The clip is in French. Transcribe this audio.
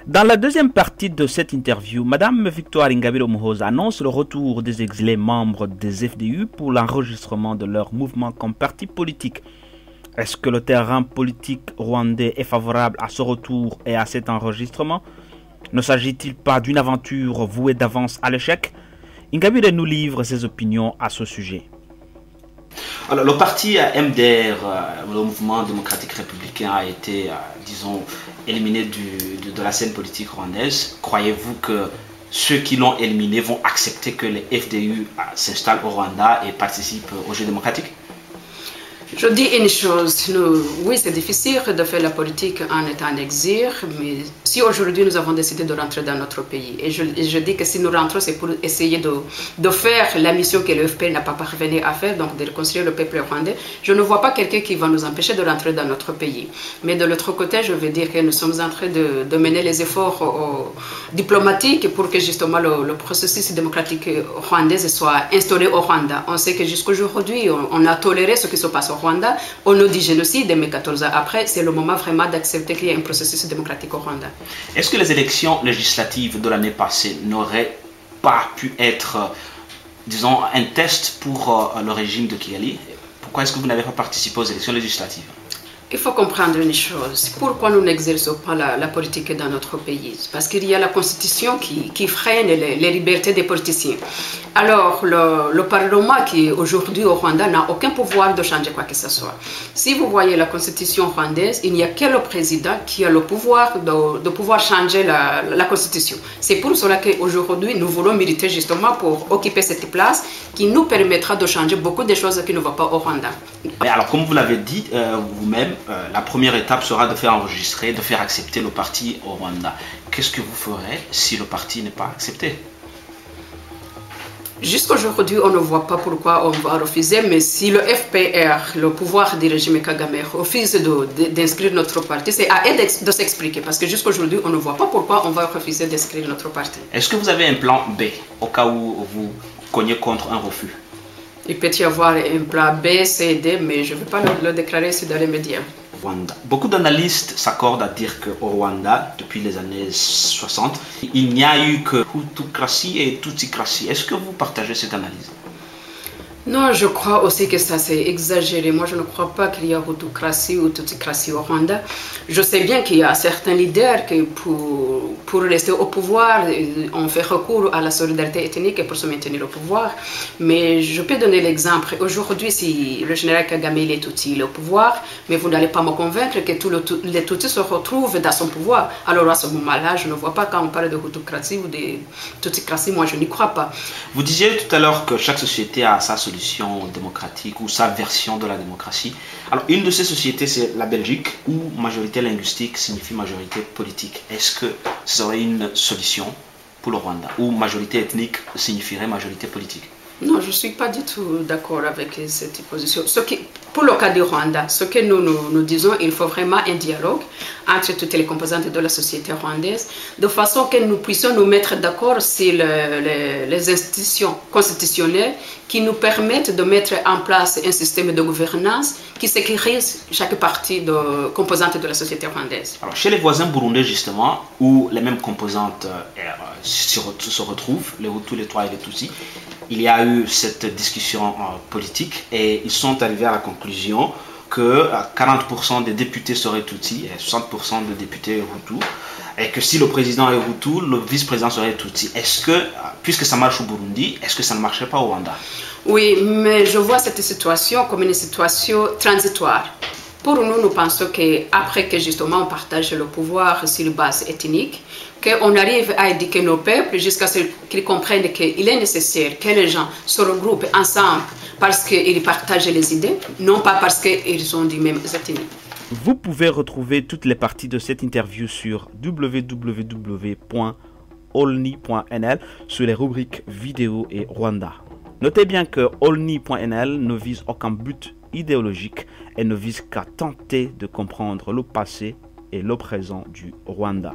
Dans la deuxième partie de cette interview, Madame Victoire Ingabire Umuhoza annonce le retour des exilés membres des FDU pour l'enregistrement de leur mouvement comme parti politique. Est-ce que le terrain politique rwandais est favorable à ce retour et à cet enregistrement? Ne s'agit-il pas d'une aventure vouée d'avance à l'échec? Ingabire nous livre ses opinions à ce sujet. Alors, le parti MDR, le mouvement démocratique républicain, a été, disons, éliminé de la scène politique rwandaise. Croyez-vous que ceux qui l'ont éliminé vont accepter que les FDU s'installent au Rwanda et participent au jeu démocratique? Je dis une chose, oui, c'est difficile de faire la politique en étant en exil, mais si aujourd'hui nous avons décidé de rentrer dans notre pays, et je dis que si nous rentrons, c'est pour essayer de faire la mission que le FP n'a pas parvenu à faire, donc de reconstruire le peuple rwandais, je ne vois pas quelqu'un qui va nous empêcher de rentrer dans notre pays. Mais de l'autre côté, je veux dire que nous sommes en train de mener les efforts diplomatiques pour que justement le processus démocratique rwandais soit instauré au Rwanda. On sait que jusqu'à aujourd'hui, on a toléré ce qui se passe au Rwanda, on nous dit génocide, mais 14 ans après, c'est le moment vraiment d'accepter qu'il y ait un processus démocratique au Rwanda. Est-ce que les élections législatives de l'année passée n'auraient pas pu être, disons, un test pour le régime de Kigali? Pourquoi est-ce que vous n'avez pas participé aux élections législatives? Il faut comprendre une chose. Pourquoi nous n'exerçons pas la politique dans notre pays? Parce qu'il y a la constitution qui freine les libertés des politiciens. Alors, le Parlement qui aujourd'hui au Rwanda n'a aucun pouvoir de changer quoi que ce soit. Si vous voyez la constitution rwandaise, il n'y a que le président qui a le pouvoir de pouvoir changer la constitution. C'est pour cela qu'aujourd'hui, nous voulons militer justement pour occuper cette place qui nous permettra de changer beaucoup de choses qui ne vont pas au Rwanda. Mais alors, comme vous l'avez dit vous-même, la première étape sera de faire enregistrer, de faire accepter le parti au Rwanda. Qu'est-ce que vous ferez si le parti n'est pas accepté? Jusqu'aujourd'hui, on ne voit pas pourquoi on va refuser, mais si le FPR, le pouvoir du régime Kagame, refuse d'inscrire notre parti, c'est à eux de s'expliquer, parce que jusqu'aujourd'hui, on ne voit pas pourquoi on va refuser d'inscrire notre parti. Est-ce que vous avez un plan B au cas où vous cognez contre un refus? Il peut y avoir un plan B, C, D, mais je ne vais pas le déclarer ici dans les médias. Rwanda. Beaucoup d'analystes s'accordent à dire qu'au Rwanda, depuis les années 60, il n'y a eu que Hutucratie et Tutsi-cratie. Est-ce que vous partagez cette analyse? Non, je crois aussi que ça c'est exagéré. Moi, je ne crois pas qu'il y a Hutucratie ou Tutsi-cratie au Rwanda. Je sais bien qu'il y a certains leaders qui, pour rester au pouvoir, ont fait recours à la solidarité ethnique pour se maintenir au pouvoir. Mais je peux donner l'exemple. Aujourd'hui, si le général Kagame est Tutsi au pouvoir, mais vous n'allez pas me convaincre que tous les Tutsis se retrouvent dans son pouvoir. Alors à ce moment-là, je ne vois pas quand on parle de Hutucratie ou de Tutsi-cratie, moi je n'y crois pas. Vous disiez tout à l'heure que chaque société a sa solution démocratique ou sa version de la démocratie. Alors une de ces sociétés c'est la Belgique où majorité linguistique signifie majorité politique. Est-ce que ce serait une solution pour le Rwanda où majorité ethnique signifierait majorité politique? Non, je ne suis pas du tout d'accord avec cette position. Pour le cas du Rwanda, ce que nous disons, il faut vraiment un dialogue entre toutes les composantes de la société rwandaise, de façon que nous puissions nous mettre d'accord sur les institutions constitutionnelles qui nous permettent de mettre en place un système de gouvernance qui sécurise chaque partie de composante de la société rwandaise. Alors, chez les voisins burundais, justement, où les mêmes composantes se retrouvent, les Hutus, les Tutsis et les Tutsis, il y a eu cette discussion politique et ils sont arrivés à la conclusion que 40% des députés seraient Tutsis et 60% des députés Hutus, et que si le président est Hutu, le vice-président serait Tutsi. Est-ce que, puisque ça marche au Burundi, est-ce que ça ne marcherait pas au Rwanda? Oui, mais je vois cette situation comme une situation transitoire. Pour nous, nous pensons qu'après que justement on partage le pouvoir sur base ethnique, qu'on arrive à éduquer nos peuples jusqu'à ce qu'ils comprennent qu'il est nécessaire que les gens se regroupent ensemble parce qu'ils partagent les idées, non pas parce qu'ils sont du même ethnie. Vous pouvez retrouver toutes les parties de cette interview sur www.olni.nl sur les rubriques vidéo et Rwanda. Notez bien que olni.nl ne vise aucun but idéologique et ne vise qu'à tenter de comprendre le passé et le présent du Rwanda.